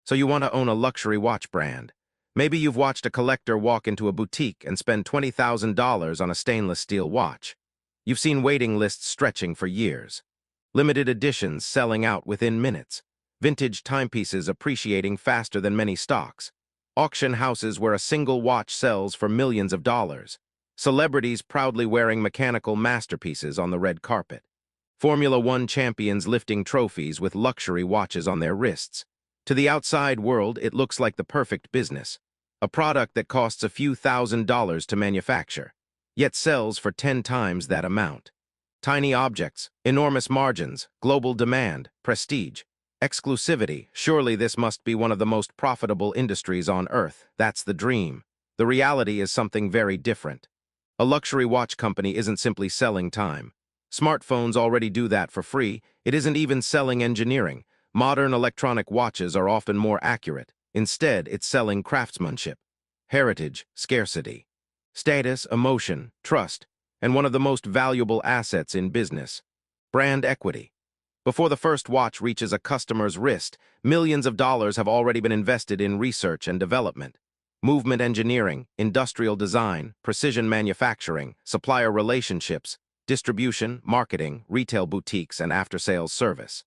So you want to own a luxury watch brand. Maybe you've watched a collector walk into a boutique and spend $20,000 on a stainless steel watch. You've seen waiting lists stretching for years. Limited editions selling out within minutes. Vintage timepieces appreciating faster than many stocks. Auction houses where a single watch sells for millions of dollars. Celebrities proudly wearing mechanical masterpieces on the red carpet. Formula One champions lifting trophies with luxury watches on their wrists. To the outside world, it looks like the perfect business. A product that costs a few $1,000s to manufacture, yet sells for 10 times that amount. Tiny objects, enormous margins, global demand, prestige, exclusivity. Surely this must be one of the most profitable industries on Earth. That's the dream. The reality is something very different. A luxury watch company isn't simply selling time. Smartphones already do that for free. It isn't even selling engineering. Modern electronic watches are often more accurate. Instead, it's selling craftsmanship, heritage, scarcity, status, emotion, trust, and one of the most valuable assets in business, brand equity. Before the first watch reaches a customer's wrist, millions of dollars have already been invested in research and development. Movement engineering, industrial design, precision manufacturing, supplier relationships, distribution, marketing, retail boutiques, and after-sales service.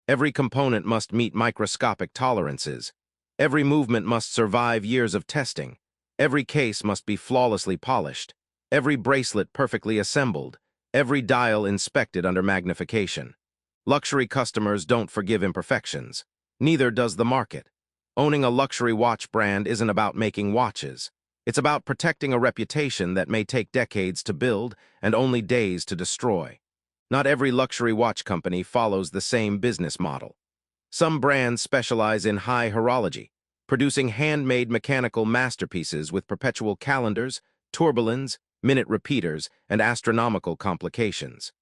Every component must meet microscopic tolerances. Every movement must survive years of testing. Every case must be flawlessly polished. Every bracelet perfectly assembled. Every dial inspected under magnification. Luxury customers don't forgive imperfections. Neither does the market. Owning a luxury watch brand isn't about making watches. It's about protecting a reputation that may take decades to build and only days to destroy. Not every luxury watch company follows the same business model. Some brands specialize in high horology, producing handmade mechanical masterpieces with perpetual calendars, tourbillons, minute repeaters, and astronomical complications.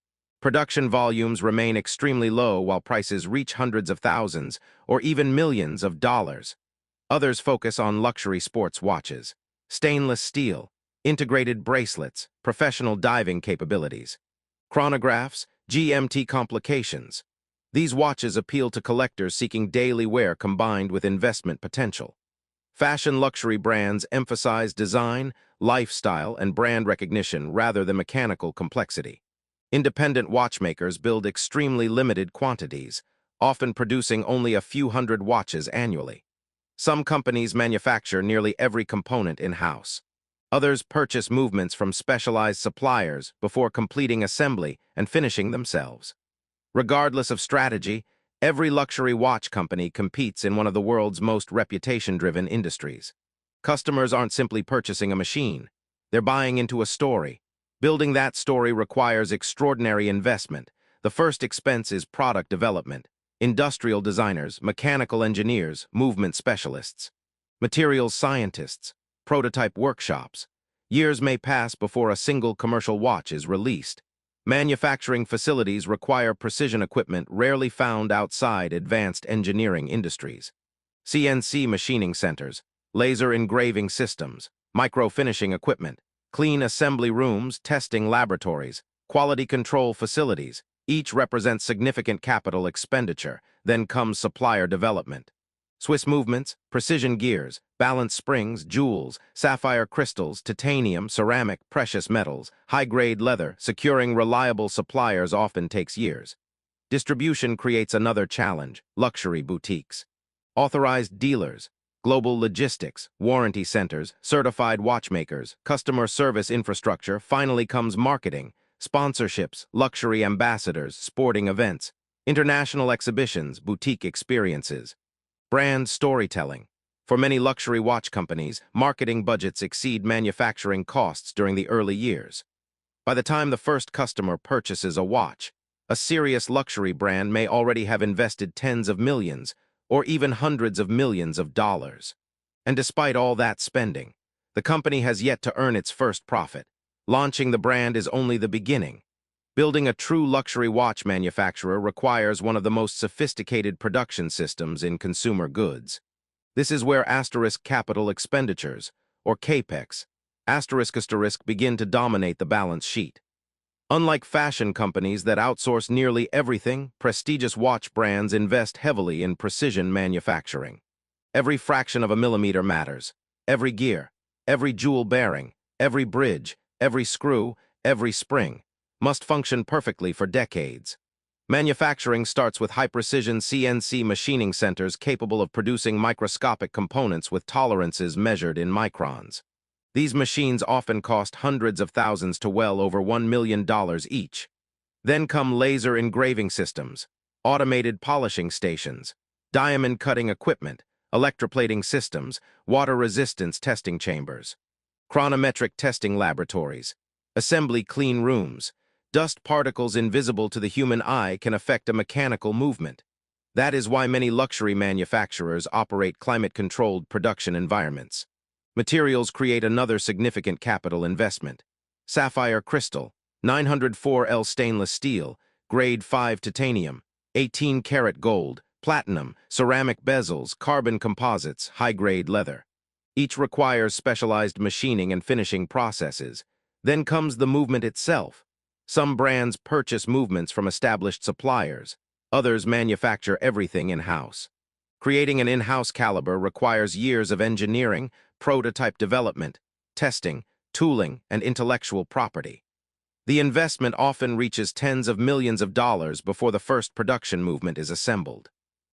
Production volumes remain extremely low while prices reach hundreds of thousands or even millions of dollars. Others focus on luxury sports watches, stainless steel, integrated bracelets, professional diving capabilities, chronographs, GMT complications. These watches appeal to collectors seeking daily wear combined with investment potential. Fashion luxury brands emphasize design, lifestyle, and brand recognition rather than mechanical complexity. Independent watchmakers build extremely limited quantities, often producing only a few hundred watches annually. Some companies manufacture nearly every component in-house. Others purchase movements from specialized suppliers before completing assembly and finishing themselves. Regardless of strategy, every luxury watch company competes in one of the world's most reputation-driven industries. Customers aren't simply purchasing a machine. They're buying into a story. Building that story requires extraordinary investment. The first expense is product development. Industrial designers, mechanical engineers, movement specialists, materials scientists, prototype workshops. Years may pass before a single commercial watch is released. Manufacturing facilities require precision equipment rarely found outside advanced engineering industries. CNC machining centers, laser engraving systems, micro-finishing equipment, clean assembly rooms, testing laboratories, quality control facilities, each represents significant capital expenditure. Then comes supplier development. Swiss movements, precision gears, balanced springs, jewels, sapphire crystals, titanium, ceramic, precious metals, high-grade leather. Securing reliable suppliers often takes years. Distribution creates another challenge: luxury boutiques. Authorized dealers, global logistics, warranty centers, certified watchmakers, customer service infrastructure. Finally comes marketing, sponsorships, luxury ambassadors, sporting events, international exhibitions, boutique experiences. Brand storytelling. For many luxury watch companies, marketing budgets exceed manufacturing costs during the early years. By the time the first customer purchases a watch, a serious luxury brand may already have invested tens of millions or even hundreds of millions of dollars. And despite all that spending, the company has yet to earn its first profit. Launching the brand is only the beginning. Building a true luxury watch manufacturer requires one of the most sophisticated production systems in consumer goods. This is where asterisk capital expenditures, or CAPEX, asterisk begin to dominate the balance sheet. Unlike fashion companies that outsource nearly everything, prestigious watch brands invest heavily in precision manufacturing. Every fraction of a millimeter matters. Every gear, every jewel bearing, every bridge, every screw, every spring must function perfectly for decades. Manufacturing starts with high-precision CNC machining centers capable of producing microscopic components with tolerances measured in microns. These machines often cost hundreds of thousands to well over $1 million each. Then come laser engraving systems, automated polishing stations, diamond cutting equipment, electroplating systems, water resistance testing chambers, chronometric testing laboratories, assembly clean rooms. Dust particles invisible to the human eye can affect a mechanical movement. That is why many luxury manufacturers operate climate-controlled production environments. Materials create another significant capital investment. Sapphire crystal, 904L stainless steel, grade 5 titanium, 18-karat gold, platinum, ceramic bezels, carbon composites, high-grade leather. Each requires specialized machining and finishing processes. Then comes the movement itself. Some brands purchase movements from established suppliers. Others manufacture everything in-house. Creating an in-house caliber requires years of engineering, prototype development, testing, tooling, and intellectual property. The investment often reaches tens of millions of dollars before the first production movement is assembled.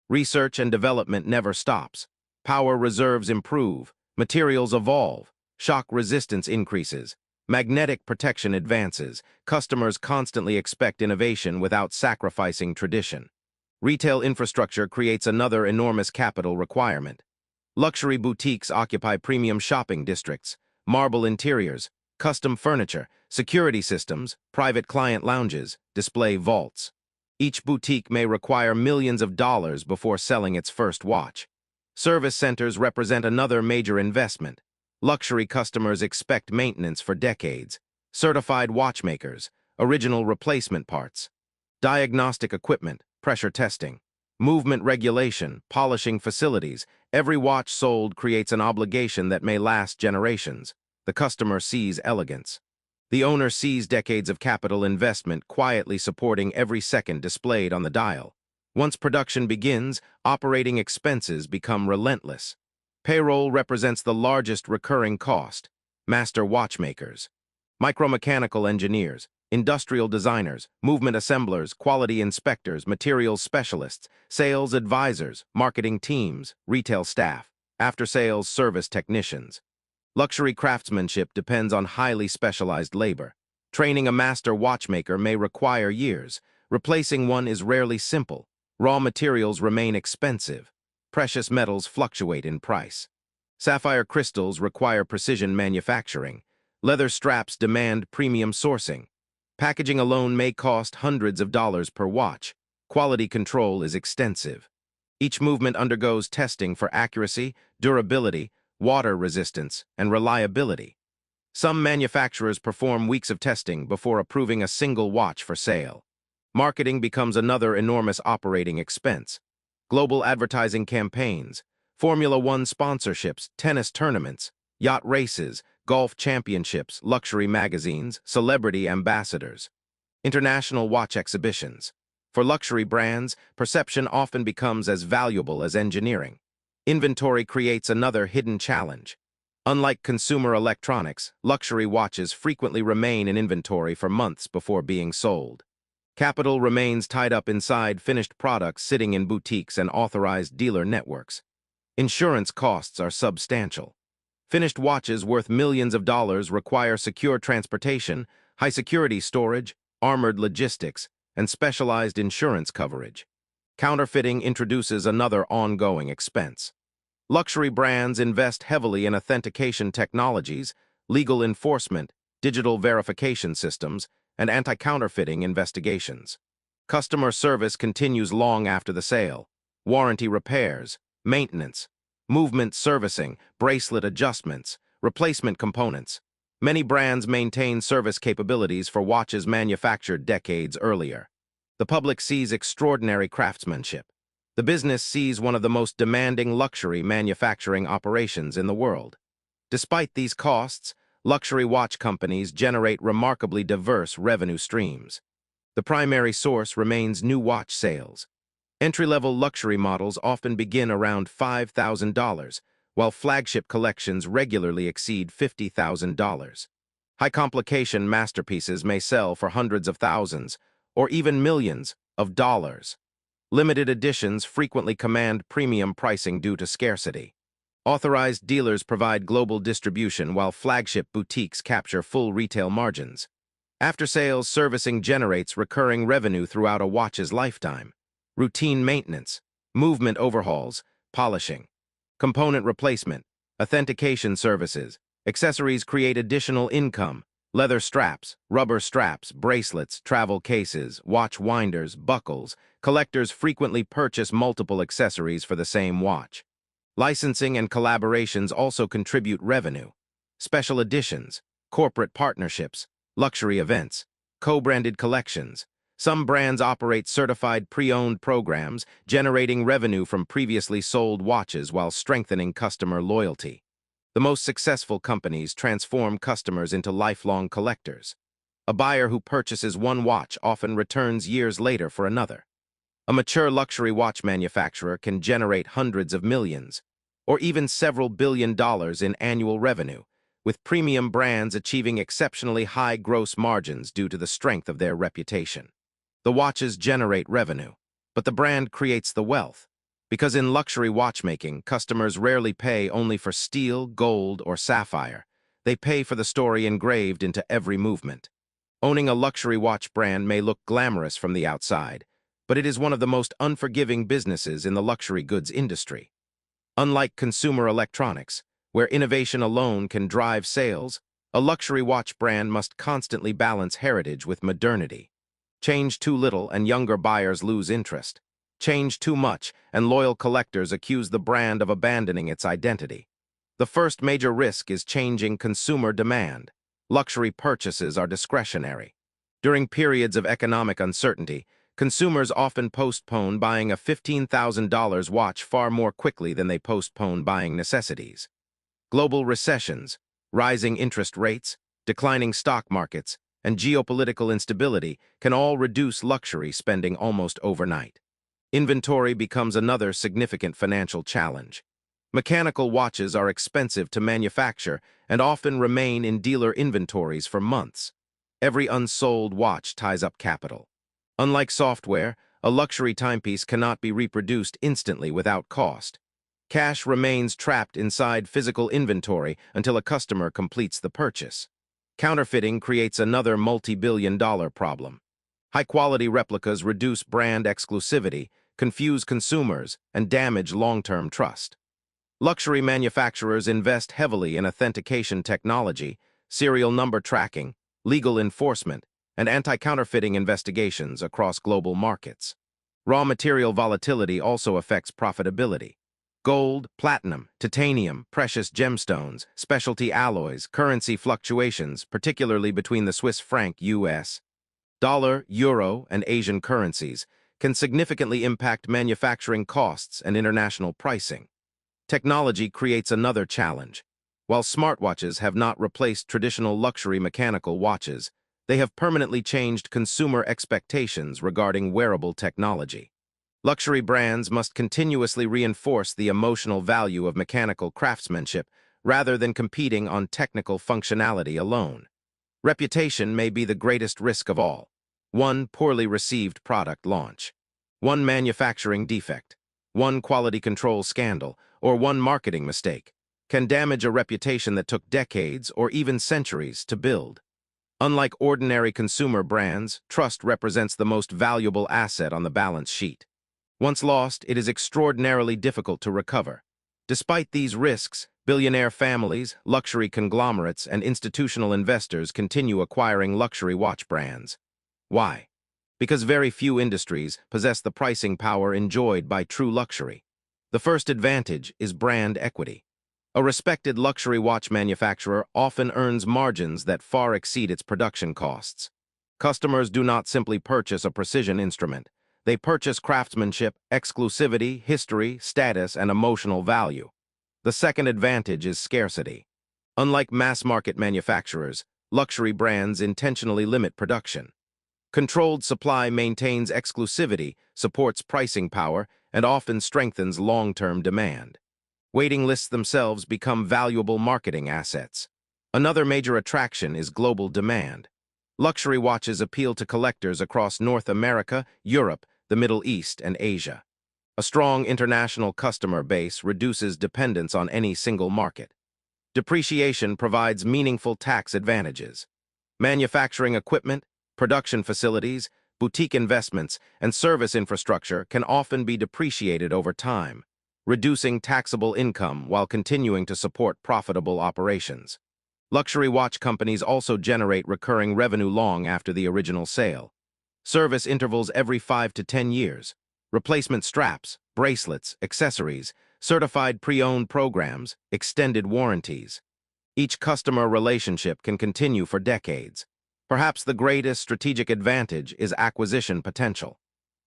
Research and development never stops. Power reserves improve, materials evolve, shock resistance increases, magnetic protection advances. Customers constantly expect innovation without sacrificing tradition. Retail infrastructure creates another enormous capital requirement. Luxury boutiques occupy premium shopping districts, marble interiors, custom furniture, security systems, private client lounges, display vaults. Each boutique may require millions of dollars before selling its first watch. Service centers represent another major investment. Luxury customers expect maintenance for decades. Certified watchmakers, original replacement parts, diagnostic equipment, pressure testing, movement regulation, polishing facilities. Every watch sold creates an obligation that may last generations. The customer sees elegance. The owner sees decades of capital investment quietly supporting every second displayed on the dial. Once production begins, operating expenses become relentless. Payroll represents the largest recurring cost. Master watchmakers, micromechanical engineers, industrial designers, movement assemblers, quality inspectors, materials specialists, sales advisors, marketing teams, retail staff, after-sales service technicians. Luxury craftsmanship depends on highly specialized labor. Training a master watchmaker may require years. Replacing one is rarely simple. Raw materials remain expensive. Precious metals fluctuate in price. Sapphire crystals require precision manufacturing. Leather straps demand premium sourcing. Packaging alone may cost hundreds of dollars per watch. Quality control is extensive. Each movement undergoes testing for accuracy, durability, water resistance, and reliability. Some manufacturers perform weeks of testing before approving a single watch for sale. Marketing becomes another enormous operating expense. Global advertising campaigns, Formula One sponsorships, tennis tournaments, yacht races, golf championships, luxury magazines, celebrity ambassadors, international watch exhibitions. For luxury brands, perception often becomes as valuable as engineering. Inventory creates another hidden challenge. Unlike consumer electronics, luxury watches frequently remain in inventory for months before being sold. Capital remains tied up inside finished products sitting in boutiques and authorized dealer networks. Insurance costs are substantial. Finished watches worth millions of dollars require secure transportation, high-security storage, armored logistics, and specialized insurance coverage. Counterfeiting introduces another ongoing expense. Luxury brands invest heavily in authentication technologies, legal enforcement, digital verification systems, and anti-counterfeiting investigations. Customer service continues long after the sale. Warranty repairs, maintenance, movement servicing, bracelet adjustments, replacement components. Many brands maintain service capabilities for watches manufactured decades earlier. The public sees extraordinary craftsmanship. The business sees one of the most demanding luxury manufacturing operations in the world. Despite these costs, luxury watch companies generate remarkably diverse revenue streams. The primary source remains new watch sales. Entry-level luxury models often begin around $5,000, while flagship collections regularly exceed $50,000. High-complication masterpieces may sell for hundreds of thousands, or even millions, of dollars. Limited editions frequently command premium pricing due to scarcity. Authorized dealers provide global distribution while flagship boutiques capture full retail margins. After-sales servicing generates recurring revenue throughout a watch's lifetime. Routine maintenance, movement overhauls, polishing, component replacement, authentication services, accessories create additional income. Leather straps, rubber straps, bracelets, travel cases, watch winders, buckles. Collectors frequently purchase multiple accessories for the same watch. Licensing and collaborations also contribute revenue. Special editions, corporate partnerships, luxury events, co-branded collections. Some brands operate certified pre-owned programs, generating revenue from previously sold watches while strengthening customer loyalty. The most successful companies transform customers into lifelong collectors. A buyer who purchases one watch often returns years later for another. A mature luxury watch manufacturer can generate hundreds of millions, or even several billion dollars in annual revenue, with premium brands achieving exceptionally high gross margins due to the strength of their reputation. The watches generate revenue, but the brand creates the wealth. Because in luxury watchmaking, customers rarely pay only for steel, gold, or sapphire. They pay for the story engraved into every movement. Owning a luxury watch brand may look glamorous from the outside, but it is one of the most unforgiving businesses in the luxury goods industry. Unlike consumer electronics, where innovation alone can drive sales, a luxury watch brand must constantly balance heritage with modernity. Change too little and younger buyers lose interest. Change too much and loyal collectors accuse the brand of abandoning its identity. The first major risk is changing consumer demand. Luxury purchases are discretionary. During periods of economic uncertainty, consumers often postpone buying a $15,000 watch far more quickly than they postpone buying necessities. Global recessions, rising interest rates, declining stock markets, and geopolitical instability can all reduce luxury spending almost overnight. Inventory becomes another significant financial challenge. Mechanical watches are expensive to manufacture and often remain in dealer inventories for months. Every unsold watch ties up capital. Unlike software, a luxury timepiece cannot be reproduced instantly without cost. Cash remains trapped inside physical inventory until a customer completes the purchase. Counterfeiting creates another multi-billion-dollar problem. High-quality replicas reduce brand exclusivity, confuse consumers, and damage long-term trust. Luxury manufacturers invest heavily in authentication technology, serial number tracking, legal enforcement, and anti-counterfeiting investigations across global markets. Raw material volatility also affects profitability. Gold, platinum, titanium, precious gemstones, specialty alloys, currency fluctuations, particularly between the Swiss franc, US dollar, euro, and Asian currencies, can significantly impact manufacturing costs and international pricing. Technology creates another challenge. While smartwatches have not replaced traditional luxury mechanical watches, they have permanently changed consumer expectations regarding wearable technology. Luxury brands must continuously reinforce the emotional value of mechanical craftsmanship rather than competing on technical functionality alone. Reputation may be the greatest risk of all. One poorly received product launch, one manufacturing defect, one quality control scandal, or one marketing mistake can damage a reputation that took decades or even centuries to build. Unlike ordinary consumer brands, trust represents the most valuable asset on the balance sheet. Once lost, it is extraordinarily difficult to recover. Despite these risks, billionaire families, luxury conglomerates, and institutional investors continue acquiring luxury watch brands. Why? Because very few industries possess the pricing power enjoyed by true luxury. The first advantage is brand equity. A respected luxury watch manufacturer often earns margins that far exceed its production costs. Customers do not simply purchase a precision instrument. They purchase craftsmanship, exclusivity, history, status, and emotional value. The second advantage is scarcity. Unlike mass-market manufacturers, luxury brands intentionally limit production. Controlled supply maintains exclusivity, supports pricing power, and often strengthens long-term demand. Waiting lists themselves become valuable marketing assets. Another major attraction is global demand. Luxury watches appeal to collectors across North America, Europe, the Middle East, and Asia. A strong international customer base reduces dependence on any single market. Depreciation provides meaningful tax advantages. Manufacturing equipment, production facilities, boutique investments, and service infrastructure can often be depreciated over time, reducing taxable income while continuing to support profitable operations. Luxury watch companies also generate recurring revenue long after the original sale. Service intervals every 5 to 10 years. Replacement straps, bracelets, accessories, certified pre-owned programs, extended warranties. Each customer relationship can continue for decades. Perhaps the greatest strategic advantage is acquisition potential.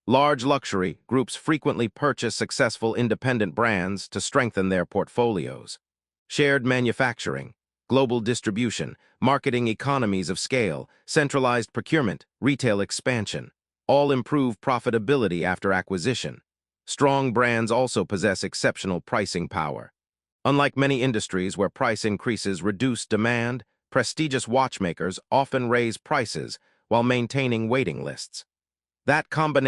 Large luxury groups frequently purchase successful independent brands to strengthen their portfolios. Shared manufacturing, global distribution, marketing economies of scale, centralized procurement, retail expansion, all improve profitability after acquisition. Strong brands also possess exceptional pricing power. Unlike many industries where price increases reduce demand, prestigious watchmakers often raise prices while maintaining waiting lists. That combination